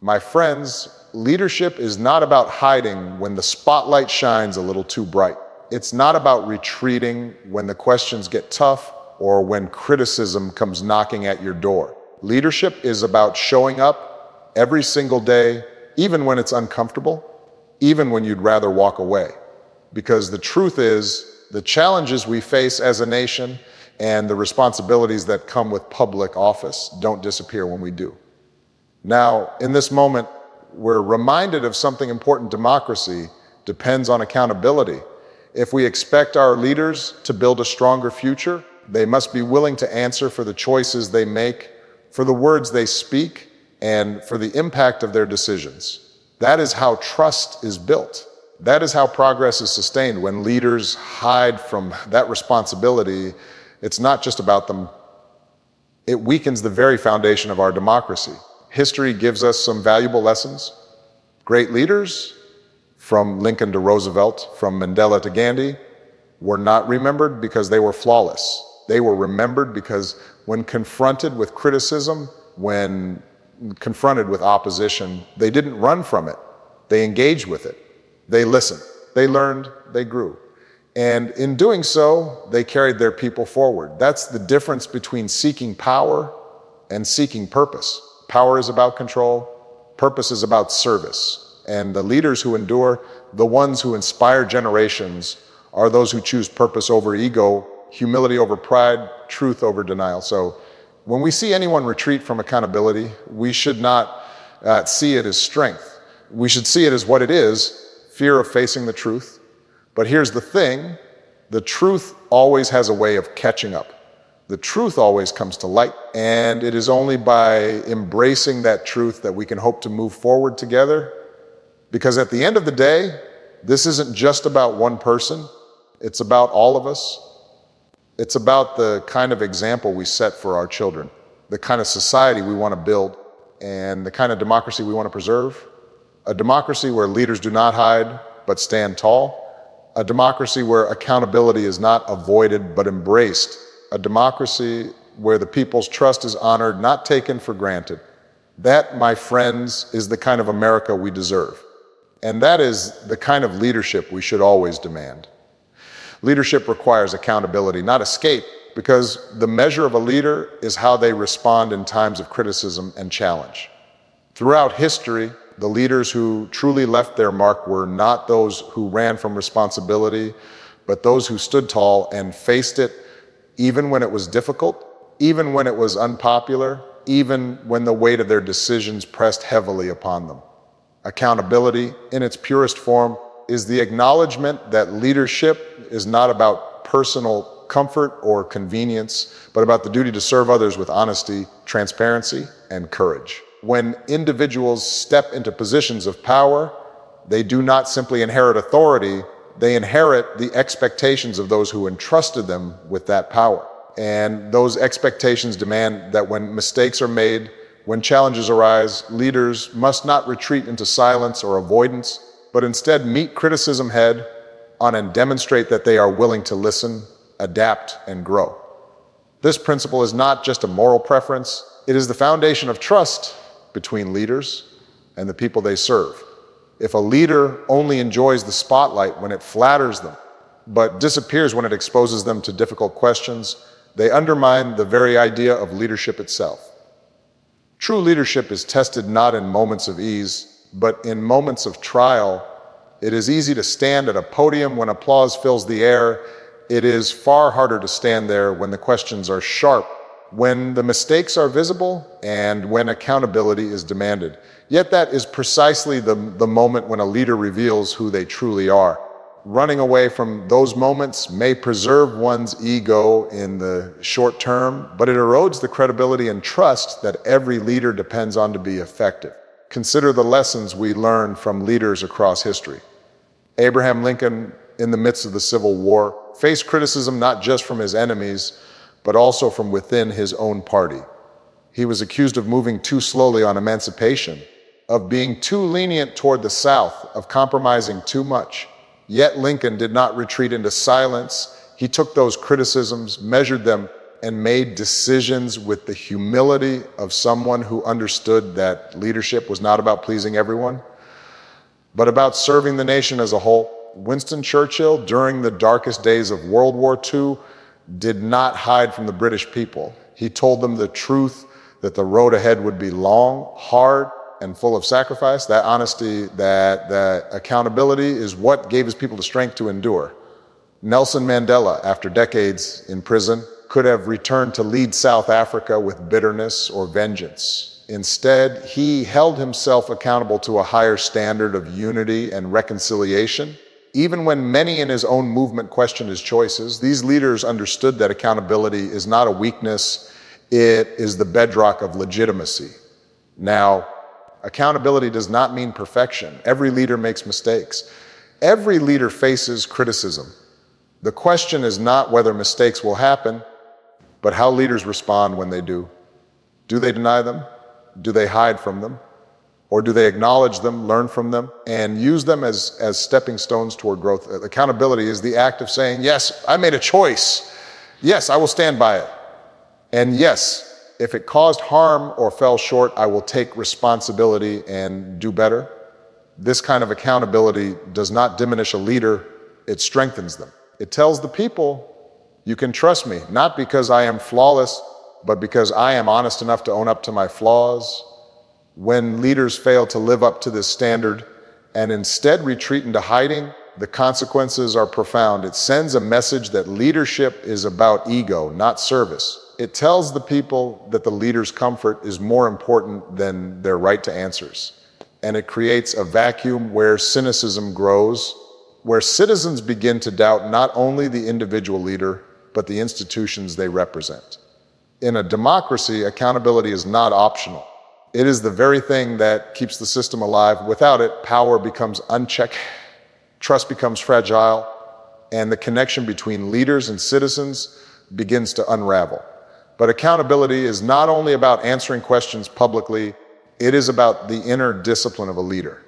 My friends, leadership is not about hiding when the spotlight shines a little too bright. It's not about retreating when the questions get tough or when criticism comes knocking at your door. Leadership is about showing up every single day, even when it's uncomfortable, even when you'd rather walk away. Because the truth is, the challenges we face as a nation and the responsibilities that come with public office don't disappear when we do. Now, in this moment, we're reminded of something important. Democracy depends on accountability. If we expect our leaders to build a stronger future, they must be willing to answer for the choices they make, for the words they speak, and for the impact of their decisions. That is how trust is built. That is how progress is sustained. When leaders hide from that responsibility, it's not just about them. It weakens the very foundation of our democracy. History gives us some valuable lessons. Great leaders, from Lincoln to Roosevelt, from Mandela to Gandhi, were not remembered because they were flawless. They were remembered because when confronted with criticism, when confronted with opposition, they didn't run from it. They engaged with it. They listened. They learned. They grew. And in doing so, they carried their people forward. That's the difference between seeking power and seeking purpose. Power is about control. Purpose is about service. And the leaders who endure, the ones who inspire generations, are those who choose purpose over ego, humility over pride, truth over denial. So when we see anyone retreat from accountability, we should not see it as strength. We should see it as what it is, fear of facing the truth. But here's the thing, the truth always has a way of catching up. The truth always comes to light, and it is only by embracing that truth that we can hope to move forward together. Because at the end of the day, this isn't just about one person, it's about all of us. It's about the kind of example we set for our children, the kind of society we want to build, and the kind of democracy we want to preserve. A democracy where leaders do not hide, but stand tall. A democracy where accountability is not avoided, but embraced. A democracy where the people's trust is honored, not taken for granted. That, my friends, is the kind of America we deserve. And that is the kind of leadership we should always demand. Leadership requires accountability, not escape, because the measure of a leader is how they respond in times of criticism and challenge. Throughout history, the leaders who truly left their mark were not those who ran from responsibility, but those who stood tall and faced it even when it was difficult, even when it was unpopular, even when the weight of their decisions pressed heavily upon them. Accountability, in its purest form, is the acknowledgement that leadership is not about personal comfort or convenience, but about the duty to serve others with honesty, transparency, and courage. When individuals step into positions of power, they do not simply inherit authority, they inherit the expectations of those who entrusted them with that power. And those expectations demand that when mistakes are made, when challenges arise, leaders must not retreat into silence or avoidance, but instead meet criticism head on and demonstrate that they are willing to listen, adapt, and grow. This principle is not just a moral preference, it is the foundation of trust between leaders and the people they serve. If a leader only enjoys the spotlight when it flatters them, but disappears when it exposes them to difficult questions, they undermine the very idea of leadership itself. True leadership is tested not in moments of ease, but in moments of trial. It is easy to stand at a podium when applause fills the air. It is far harder to stand there when the questions are sharp, when the mistakes are visible, and when accountability is demanded. Yet that is precisely the moment when a leader reveals who they truly are. Running away from those moments may preserve one's ego in the short term, but it erodes the credibility and trust that every leader depends on to be effective. Consider the lessons we learn from leaders across history. Abraham Lincoln, in the midst of the Civil War, faced criticism not just from his enemies, but also from within his own party. He was accused of moving too slowly on emancipation, of being too lenient toward the South, of compromising too much. Yet Lincoln did not retreat into silence. He took those criticisms, measured them, and made decisions with the humility of someone who understood that leadership was not about pleasing everyone, but about serving the nation as a whole. Winston Churchill, during the darkest days of World War II, did not hide from the British people. He told them the truth that the road ahead would be long, hard, and full of sacrifice. That honesty, that accountability is what gave his people the strength to endure. Nelson Mandela, after decades in prison, could have returned to lead South Africa with bitterness or vengeance. Instead, he held himself accountable to a higher standard of unity and reconciliation. Even when many in his own movement questioned his choices, these leaders understood that accountability is not a weakness, it is the bedrock of legitimacy. Now, accountability does not mean perfection. Every leader makes mistakes. Every leader faces criticism. The question is not whether mistakes will happen, but how leaders respond when they do. Do they deny them? Do they hide from them? Or do they acknowledge them, learn from them, and use them as stepping stones toward growth? Accountability is the act of saying, yes, I made a choice. Yes, I will stand by it. And yes, if it caused harm or fell short, I will take responsibility and do better. This kind of accountability does not diminish a leader, it strengthens them. It tells the people, you can trust me, not because I am flawless, but because I am honest enough to own up to my flaws. When leaders fail to live up to this standard and instead retreat into hiding, the consequences are profound. It sends a message that leadership is about ego, not service. It tells the people that the leader's comfort is more important than their right to answers. And it creates a vacuum where cynicism grows, where citizens begin to doubt not only the individual leader, but the institutions they represent. In a democracy, accountability is not optional. It is the very thing that keeps the system alive. Without it, power becomes unchecked, trust becomes fragile, and the connection between leaders and citizens begins to unravel. But accountability is not only about answering questions publicly, it is about the inner discipline of a leader.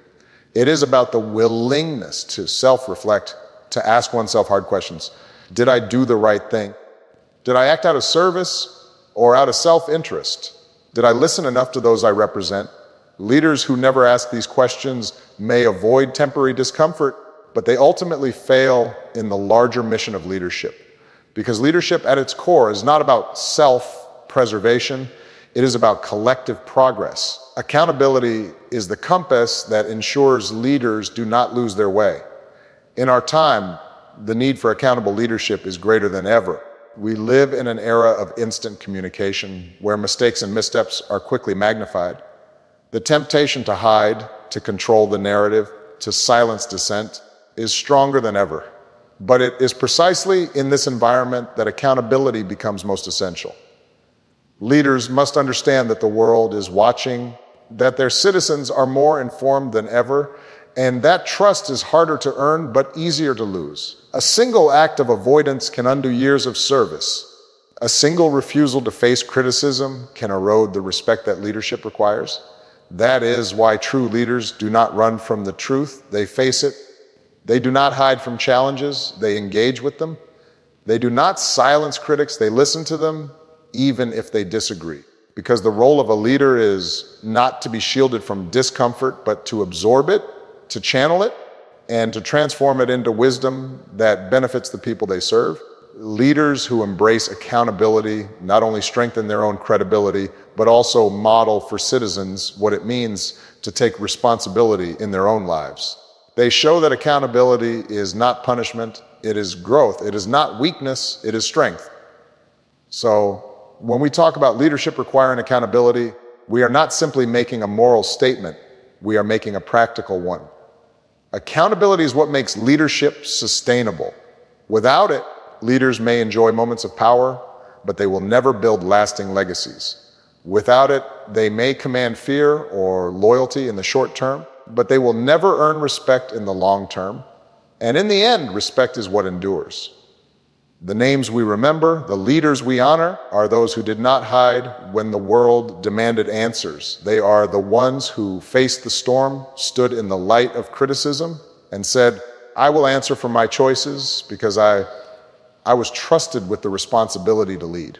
It is about the willingness to self-reflect, to ask oneself hard questions. Did I do the right thing? Did I act out of service or out of self-interest? Did I listen enough to those I represent? Leaders who never ask these questions may avoid temporary discomfort, but they ultimately fail in the larger mission of leadership. Because leadership at its core is not about self-preservation, it is about collective progress. Accountability is the compass that ensures leaders do not lose their way. In our time, the need for accountable leadership is greater than ever. We live in an era of instant communication where mistakes and missteps are quickly magnified. The temptation to hide, to control the narrative, to silence dissent is stronger than ever. But it is precisely in this environment that accountability becomes most essential. Leaders must understand that the world is watching, that their citizens are more informed than ever, and that trust is harder to earn but easier to lose. A single act of avoidance can undo years of service. A single refusal to face criticism can erode the respect that leadership requires. That is why true leaders do not run from the truth, they face it. They do not hide from challenges, they engage with them. They do not silence critics, they listen to them, even if they disagree. Because the role of a leader is not to be shielded from discomfort, but to absorb it, to channel it, and to transform it into wisdom that benefits the people they serve. Leaders who embrace accountability not only strengthen their own credibility, but also model for citizens what it means to take responsibility in their own lives. They show that accountability is not punishment, it is growth. It is not weakness, it is strength. So when we talk about leadership requiring accountability, we are not simply making a moral statement, we are making a practical one. Accountability is what makes leadership sustainable. Without it, leaders may enjoy moments of power, but they will never build lasting legacies. Without it, they may command fear or loyalty in the short term, but they will never earn respect in the long term. And in the end, respect is what endures. The names we remember, the leaders we honor, are those who did not hide when the world demanded answers. They are the ones who faced the storm, stood in the light of criticism, and said, I will answer for my choices because I was trusted with the responsibility to lead.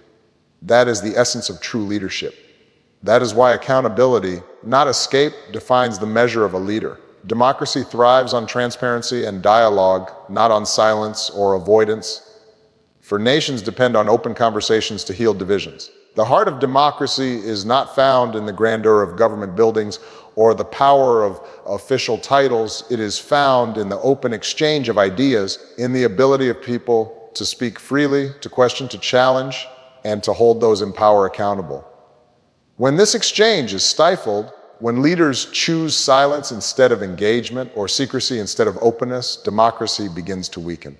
That is the essence of true leadership. That is why accountability, not escape, defines the measure of a leader. Democracy thrives on transparency and dialogue, not on silence or avoidance. For nations depend on open conversations to heal divisions. The heart of democracy is not found in the grandeur of government buildings or the power of official titles. It is found in the open exchange of ideas, in the ability of people to speak freely, to question, to challenge, and to hold those in power accountable. When this exchange is stifled, when leaders choose silence instead of engagement or secrecy instead of openness, democracy begins to weaken.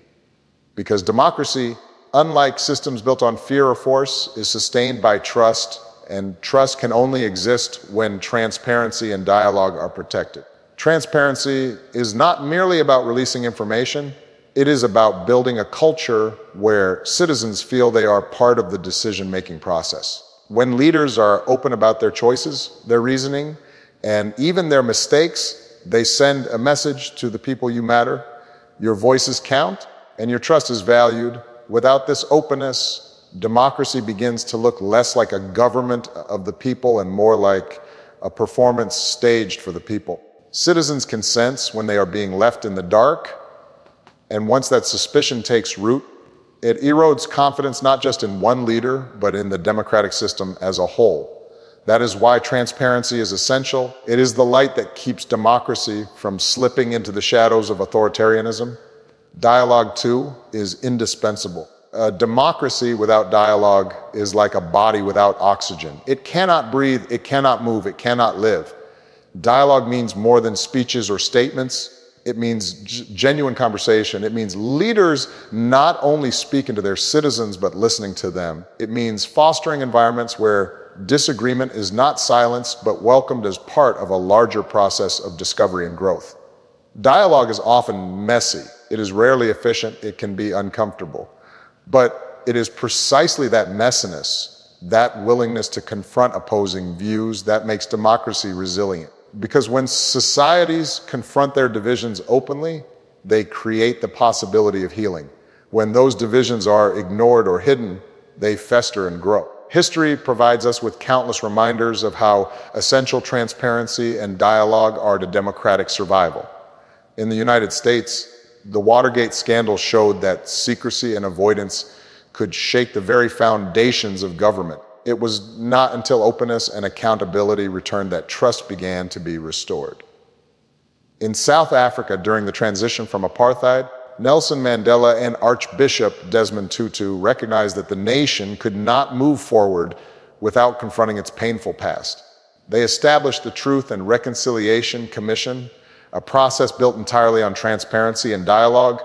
Because democracy, unlike systems built on fear or force, is sustained by trust, and trust can only exist when transparency and dialogue are protected. Transparency is not merely about releasing information, it is about building a culture where citizens feel they are part of the decision-making process. When leaders are open about their choices, their reasoning, and even their mistakes, they send a message to the people you matter. Your voices count, and your trust is valued. Without this openness, democracy begins to look less like a government of the people and more like a performance staged for the people. Citizens can sense when they are being left in the dark, and once that suspicion takes root, it erodes confidence not just in one leader, but in the democratic system as a whole. That is why transparency is essential. It is the light that keeps democracy from slipping into the shadows of authoritarianism. Dialogue, too, is indispensable. A democracy without dialogue is like a body without oxygen. It cannot breathe, it cannot move, it cannot live. Dialogue means more than speeches or statements. It means genuine conversation. It means leaders not only speaking to their citizens, but listening to them. It means fostering environments where disagreement is not silenced, but welcomed as part of a larger process of discovery and growth. Dialogue is often messy. It is rarely efficient. It can be uncomfortable. But it is precisely that messiness, that willingness to confront opposing views, that makes democracy resilient. Because when societies confront their divisions openly, they create the possibility of healing. When those divisions are ignored or hidden, they fester and grow. History provides us with countless reminders of how essential transparency and dialogue are to democratic survival. In the United States, the Watergate scandal showed that secrecy and avoidance could shake the very foundations of government. It was not until openness and accountability returned that trust began to be restored. In South Africa, during the transition from apartheid, Nelson Mandela and Archbishop Desmond Tutu recognized that the nation could not move forward without confronting its painful past. They established the Truth and Reconciliation Commission, a process built entirely on transparency and dialogue.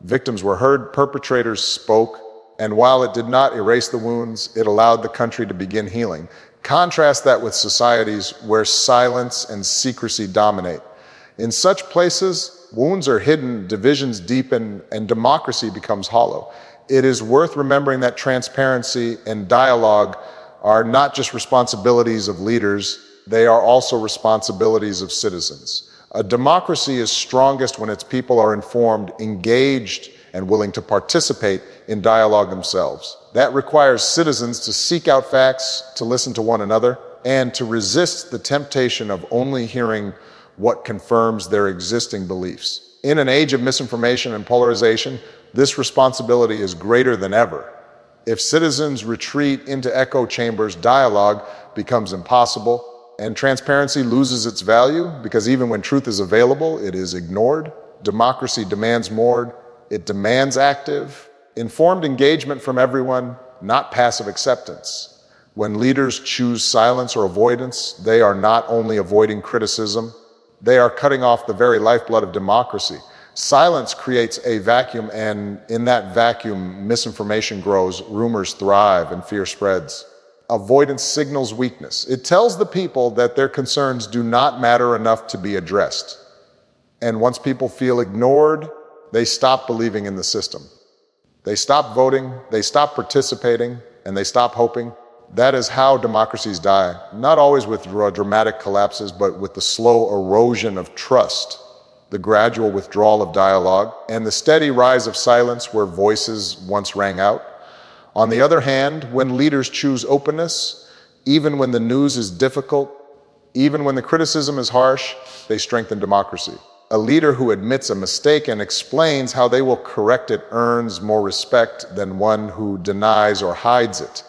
Victims were heard, perpetrators spoke, and while it did not erase the wounds, it allowed the country to begin healing. Contrast that with societies where silence and secrecy dominate. In such places, wounds are hidden, divisions deepen, and democracy becomes hollow. It is worth remembering that transparency and dialogue are not just responsibilities of leaders, they are also responsibilities of citizens. A democracy is strongest when its people are informed, engaged, and willing to participate in dialogue themselves. That requires citizens to seek out facts, to listen to one another, and to resist the temptation of only hearing what confirms their existing beliefs. In an age of misinformation and polarization, this responsibility is greater than ever. If citizens retreat into echo chambers, dialogue becomes impossible, and transparency loses its value because even when truth is available, it is ignored. Democracy demands more. It demands active, informed engagement from everyone, not passive acceptance. When leaders choose silence or avoidance, they are not only avoiding criticism, they are cutting off the very lifeblood of democracy. Silence creates a vacuum, and in that vacuum, misinformation grows, rumors thrive, and fear spreads. Avoidance signals weakness. It tells the people that their concerns do not matter enough to be addressed. And once people feel ignored, they stop believing in the system. They stop voting, they stop participating, and they stop hoping. That is how democracies die, not always with dramatic collapses, but with the slow erosion of trust, the gradual withdrawal of dialogue, and the steady rise of silence where voices once rang out. On the other hand, when leaders choose openness, even when the news is difficult, even when the criticism is harsh, they strengthen democracy. A leader who admits a mistake and explains how they will correct it earns more respect than one who denies or hides it.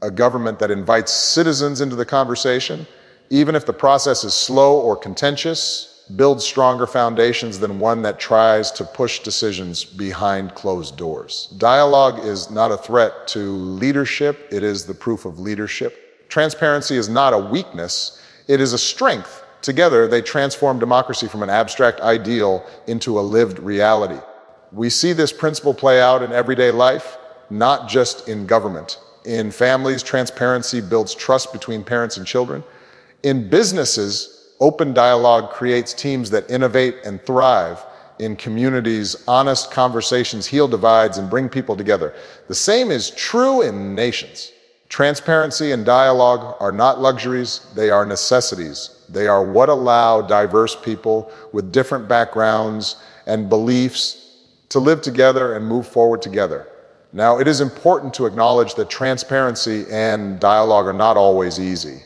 A government that invites citizens into the conversation, even if the process is slow or contentious, builds stronger foundations than one that tries to push decisions behind closed doors. Dialogue is not a threat to leadership, it is the proof of leadership. Transparency is not a weakness, it is a strength. Together, they transform democracy from an abstract ideal into a lived reality. We see this principle play out in everyday life, not just in government. In families, transparency builds trust between parents and children. In businesses, open dialogue creates teams that innovate and thrive. In communities, honest conversations heal divides and bring people together. The same is true in nations. Transparency and dialogue are not luxuries, they are necessities. They are what allow diverse people with different backgrounds and beliefs to live together and move forward together. Now, it is important to acknowledge that transparency and dialogue are not always easy.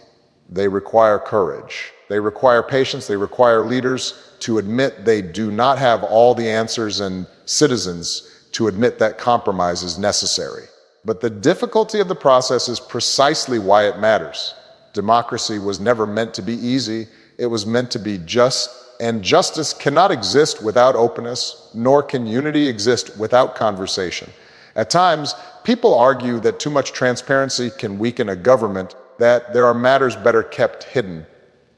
They require courage. They require patience. They require leaders to admit they do not have all the answers and citizens to admit that compromise is necessary. But the difficulty of the process is precisely why it matters. Democracy was never meant to be easy. It was meant to be just, and justice cannot exist without openness, nor can unity exist without conversation. At times, people argue that too much transparency can weaken a government, that there are matters better kept hidden.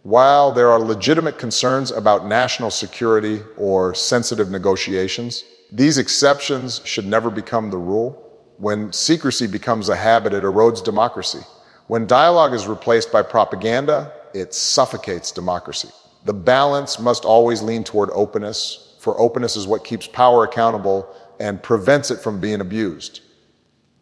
While there are legitimate concerns about national security or sensitive negotiations, these exceptions should never become the rule. When secrecy becomes a habit, it erodes democracy. When dialogue is replaced by propaganda, it suffocates democracy. The balance must always lean toward openness, for openness is what keeps power accountable and prevents it from being abused.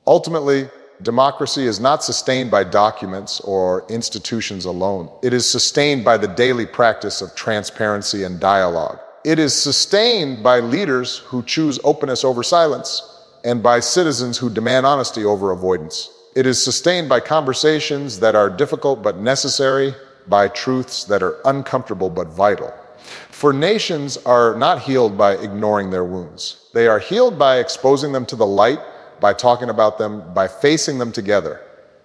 Ultimately, democracy is not sustained by documents or institutions alone. It is sustained by the daily practice of transparency and dialogue. It is sustained by leaders who choose openness over silence and by citizens who demand honesty over avoidance. It is sustained by conversations that are difficult but necessary, by truths that are uncomfortable but vital. For nations are not healed by ignoring their wounds. They are healed by exposing them to the light, by talking about them, by facing them together.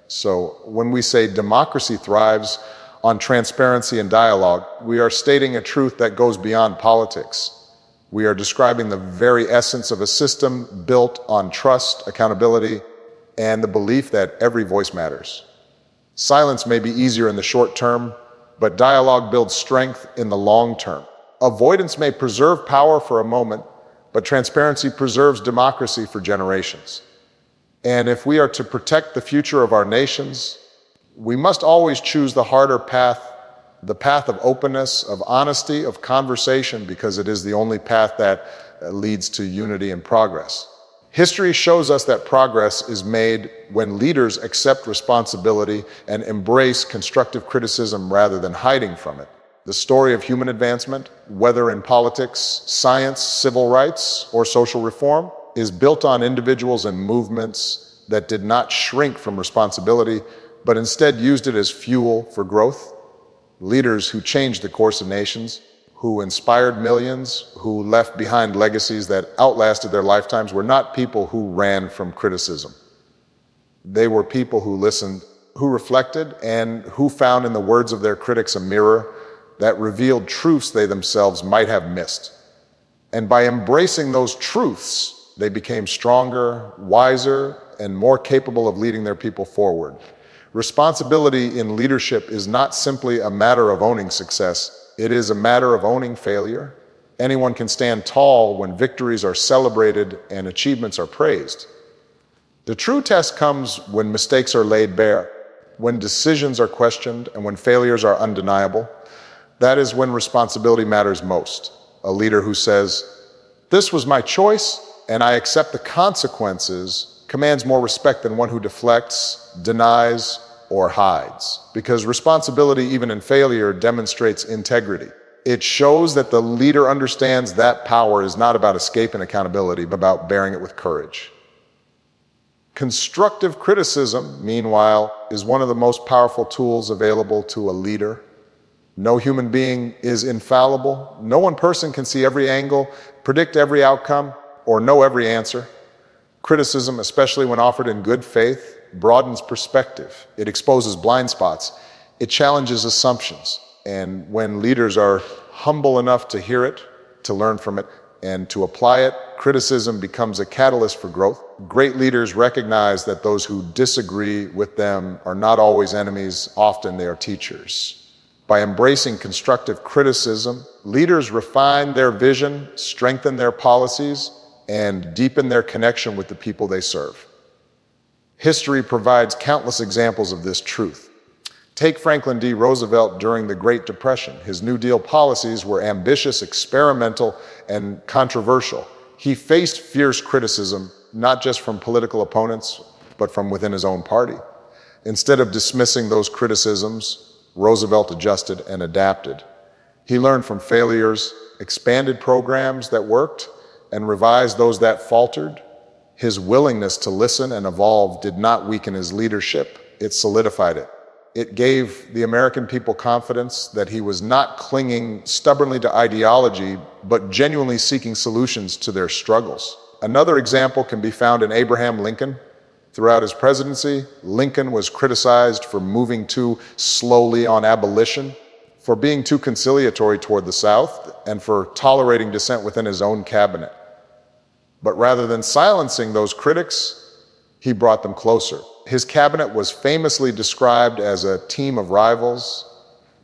So when we say democracy thrives on transparency and dialogue, we are stating a truth that goes beyond politics. We are describing the very essence of a system built on trust, accountability, and the belief that every voice matters. Silence may be easier in the short term, but dialogue builds strength in the long term. Avoidance may preserve power for a moment, but transparency preserves democracy for generations. And if we are to protect the future of our nations, we must always choose the harder path, the path of openness, of honesty, of conversation, because it is the only path that leads to unity and progress. History shows us that progress is made when leaders accept responsibility and embrace constructive criticism rather than hiding from it. The story of human advancement, whether in politics, science, civil rights, or social reform, is built on individuals and movements that did not shrink from responsibility, but instead used it as fuel for growth. Leaders who changed the course of nations, who inspired millions, who left behind legacies that outlasted their lifetimes, were not people who ran from criticism. They were people who listened, who reflected, and who found in the words of their critics a mirror that revealed truths they themselves might have missed. And by embracing those truths, they became stronger, wiser, and more capable of leading their people forward. Responsibility in leadership is not simply a matter of owning success. It is a matter of owning failure. Anyone can stand tall when victories are celebrated and achievements are praised. The true test comes when mistakes are laid bare, when decisions are questioned, and when failures are undeniable. That is when responsibility matters most. A leader who says, "This was my choice, and I accept the consequences," commands more respect than one who deflects, denies, or hides. Because responsibility, even in failure, demonstrates integrity. It shows that the leader understands that power is not about escape and accountability, but about bearing it with courage. Constructive criticism, meanwhile, is one of the most powerful tools available to a leader. No human being is infallible. No one person can see every angle, predict every outcome, or know every answer. Criticism, especially when offered in good faith, broadens perspective. It exposes blind spots. It challenges assumptions. And when leaders are humble enough to hear it, to learn from it, and to apply it, criticism becomes a catalyst for growth. Great leaders recognize that those who disagree with them are not always enemies, often they are teachers. By embracing constructive criticism, leaders refine their vision, strengthen their policies, and deepen their connection with the people they serve. History provides countless examples of this truth. Take Franklin D. Roosevelt during the Great Depression. His New Deal policies were ambitious, experimental, and controversial. He faced fierce criticism, not just from political opponents, but from within his own party. Instead of dismissing those criticisms, Roosevelt adjusted and adapted. He learned from failures, expanded programs that worked, and revised those that faltered. His willingness to listen and evolve did not weaken his leadership, it solidified it. It gave the American people confidence that he was not clinging stubbornly to ideology, but genuinely seeking solutions to their struggles. Another example can be found in Abraham Lincoln. Throughout his presidency, Lincoln was criticized for moving too slowly on abolition, for being too conciliatory toward the South, and for tolerating dissent within his own cabinet. But rather than silencing those critics, he brought them closer. His cabinet was famously described as a team of rivals,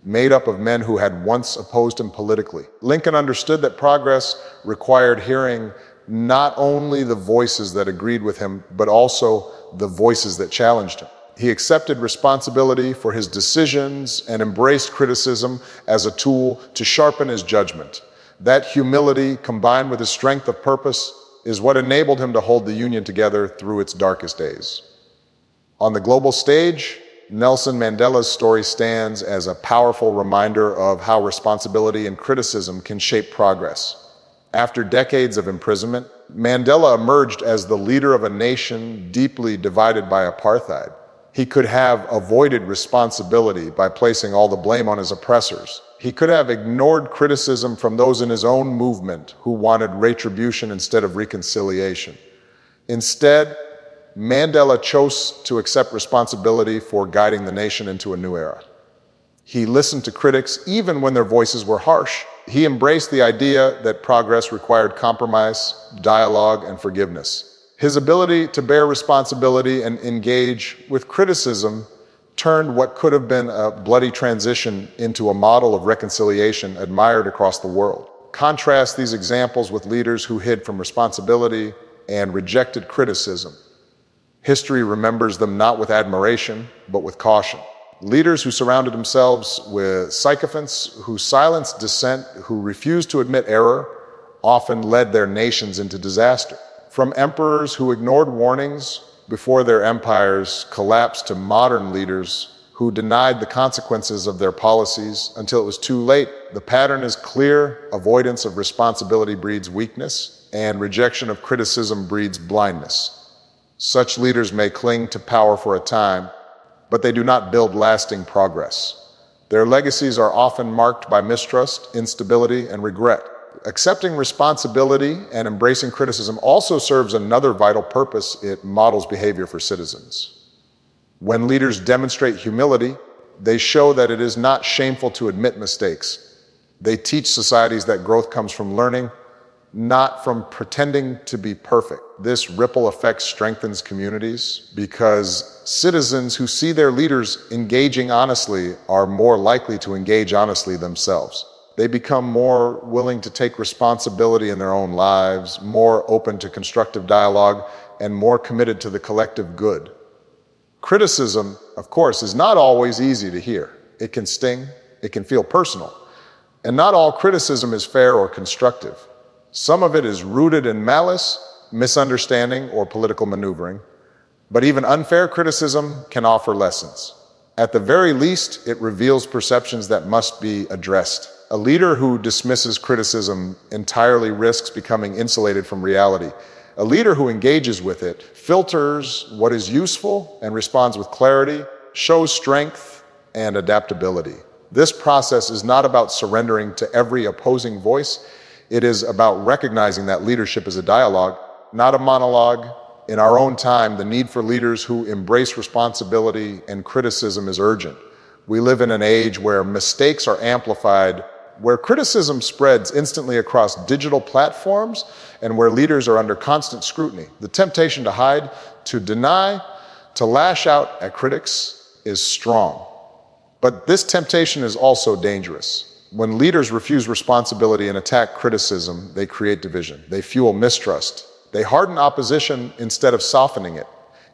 made up of men who had once opposed him politically. Lincoln understood that progress required hearing not only the voices that agreed with him, but also the voices that challenged him. He accepted responsibility for his decisions and embraced criticism as a tool to sharpen his judgment. That humility, combined with his strength of purpose, is what enabled him to hold the Union together through its darkest days. On the global stage, Nelson Mandela's story stands as a powerful reminder of how responsibility and criticism can shape progress. After decades of imprisonment, Mandela emerged as the leader of a nation deeply divided by apartheid. He could have avoided responsibility by placing all the blame on his oppressors. He could have ignored criticism from those in his own movement who wanted retribution instead of reconciliation. Instead, Mandela chose to accept responsibility for guiding the nation into a new era. He listened to critics even when their voices were harsh. He embraced the idea that progress required compromise, dialogue, and forgiveness. His ability to bear responsibility and engage with criticism turned what could have been a bloody transition into a model of reconciliation admired across the world. Contrast these examples with leaders who hid from responsibility and rejected criticism. History remembers them not with admiration, but with caution. Leaders who surrounded themselves with sycophants, who silenced dissent, who refused to admit error, often led their nations into disaster. From emperors who ignored warnings before their empires collapsed to modern leaders who denied the consequences of their policies until it was too late. The pattern is clear: avoidance of responsibility breeds weakness, and rejection of criticism breeds blindness. Such leaders may cling to power for a time, but they do not build lasting progress. Their legacies are often marked by mistrust, instability, and regret. Accepting responsibility and embracing criticism also serves another vital purpose: it models behavior for citizens. When leaders demonstrate humility, they show that it is not shameful to admit mistakes. They teach societies that growth comes from learning, not from pretending to be perfect. This ripple effect strengthens communities because citizens who see their leaders engaging honestly are more likely to engage honestly themselves. They become more willing to take responsibility in their own lives, more open to constructive dialogue, and more committed to the collective good. Criticism, of course, is not always easy to hear. It can sting, it can feel personal, and not all criticism is fair or constructive. Some of it is rooted in malice, misunderstanding, or political maneuvering, but even unfair criticism can offer lessons. At the very least, it reveals perceptions that must be addressed. A leader who dismisses criticism entirely risks becoming insulated from reality. A leader who engages with it filters what is useful and responds with clarity, shows strength and adaptability. This process is not about surrendering to every opposing voice. It is about recognizing that leadership is a dialogue, not a monologue. In our own time, the need for leaders who embrace responsibility and criticism is urgent. We live in an age where mistakes are amplified, where criticism spreads instantly across digital platforms, and where leaders are under constant scrutiny. The temptation to hide, to deny, to lash out at critics is strong. But this temptation is also dangerous. When leaders refuse responsibility and attack criticism, they create division. They fuel mistrust. They harden opposition instead of softening it.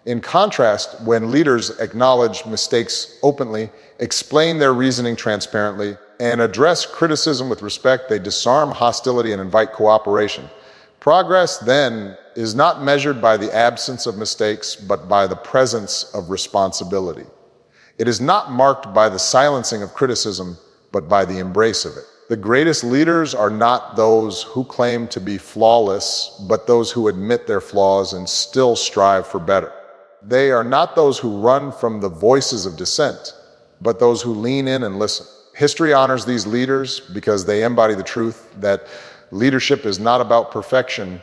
In contrast, when leaders acknowledge mistakes openly, explain their reasoning transparently, and address criticism with respect, they disarm hostility and invite cooperation. Progress, then, is not measured by the absence of mistakes, but by the presence of responsibility. It is not marked by the silencing of criticism, but by the embrace of it. The greatest leaders are not those who claim to be flawless, but those who admit their flaws and still strive for better. They are not those who run from the voices of dissent, but those who lean in and listen. History honors these leaders because they embody the truth that leadership is not about perfection,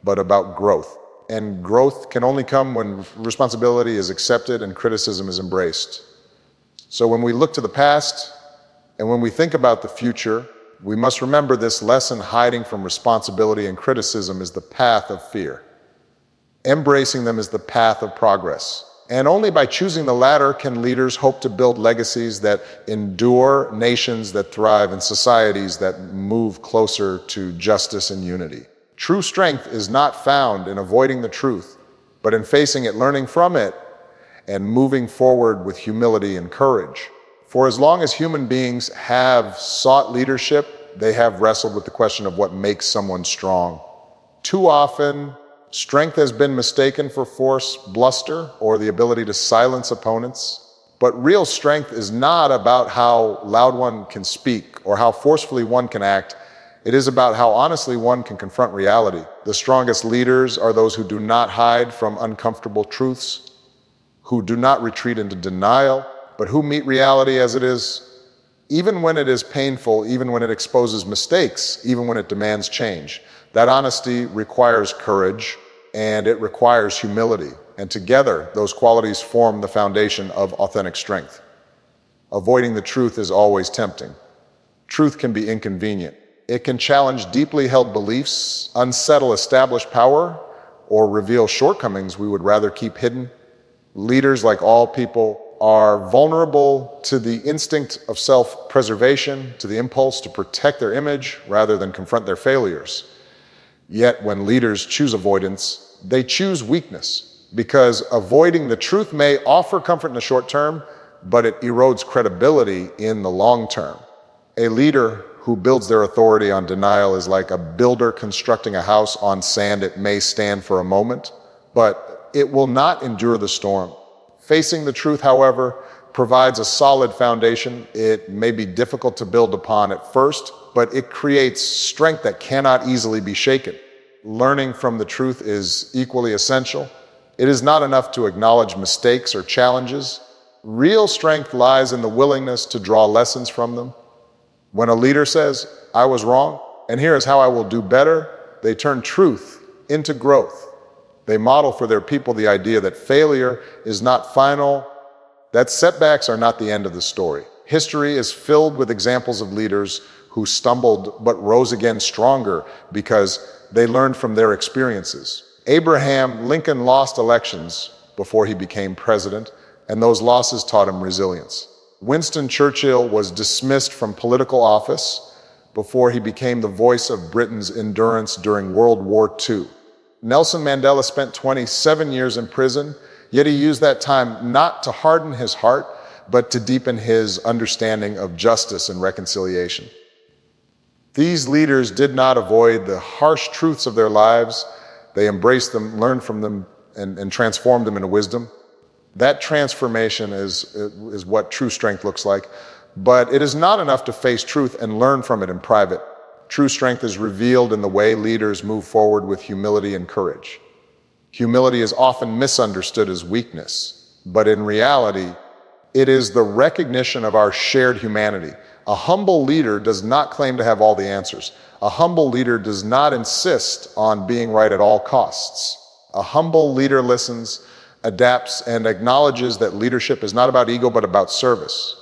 but about growth. And growth can only come when responsibility is accepted and criticism is embraced. So when we look to the past and when we think about the future, we must remember this lesson: hiding from responsibility and criticism is the path of fear. Embracing them is the path of progress. And only by choosing the latter can leaders hope to build legacies that endure, nations that thrive, and societies that move closer to justice and unity. True strength is not found in avoiding the truth, but in facing it, learning from it, and moving forward with humility and courage. For as long as human beings have sought leadership, they have wrestled with the question of what makes someone strong. Too often, strength has been mistaken for force, bluster, or the ability to silence opponents. But real strength is not about how loud one can speak or how forcefully one can act. It is about how honestly one can confront reality. The strongest leaders are those who do not hide from uncomfortable truths, who do not retreat into denial, but who meet reality as it is, even when it is painful, even when it exposes mistakes, even when it demands change. That honesty requires courage, and it requires humility. And together, those qualities form the foundation of authentic strength. Avoiding the truth is always tempting. Truth can be inconvenient. It can challenge deeply held beliefs, unsettle established power, or reveal shortcomings we would rather keep hidden. Leaders, like all people, are vulnerable to the instinct of self-preservation, to the impulse to protect their image rather than confront their failures. Yet when leaders choose avoidance, they choose weakness, because avoiding the truth may offer comfort in the short term, but it erodes credibility in the long term. A leader who builds their authority on denial is like a builder constructing a house on sand. It may stand for a moment, but it will not endure the storm. Facing the truth, however, provides a solid foundation. It may be difficult to build upon at first, but it creates strength that cannot easily be shaken. Learning from the truth is equally essential. It is not enough to acknowledge mistakes or challenges. Real strength lies in the willingness to draw lessons from them. When a leader says, "I was wrong, and here is how I will do better," they turn truth into growth. They model for their people the idea that failure is not final, that setbacks are not the end of the story. History is filled with examples of leaders who stumbled but rose again stronger because they learned from their experiences. Abraham Lincoln lost elections before he became president, and those losses taught him resilience. Winston Churchill was dismissed from political office before he became the voice of Britain's endurance during World War II. Nelson Mandela spent 27 years in prison, yet he used that time not to harden his heart, but to deepen his understanding of justice and reconciliation. These leaders did not avoid the harsh truths of their lives. They embraced them, learned from them, and transformed them into wisdom. That transformation is what true strength looks like. But it is not enough to face truth and learn from it in private. True strength is revealed in the way leaders move forward with humility and courage. Humility is often misunderstood as weakness, but in reality, it is the recognition of our shared humanity. A humble leader does not claim to have all the answers. A humble leader does not insist on being right at all costs. A humble leader listens, adapts, and acknowledges that leadership is not about ego but about service.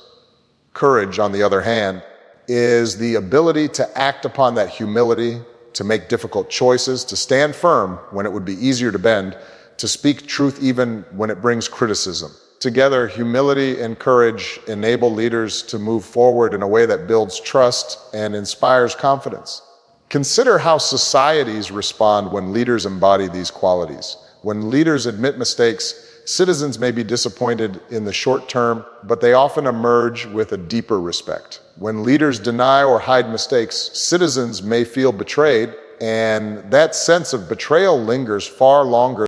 Courage, on the other hand, is the ability to act upon that humility, to make difficult choices, to stand firm when it would be easier to bend, to speak truth even when it brings criticism. Together, humility and courage enable leaders to move forward in a way that builds trust and inspires confidence. Consider how societies respond when leaders embody these qualities. When leaders admit mistakes, citizens may be disappointed in the short term, but they often emerge with a deeper respect. When leaders deny or hide mistakes, citizens may feel betrayed, and that sense of betrayal lingers far longer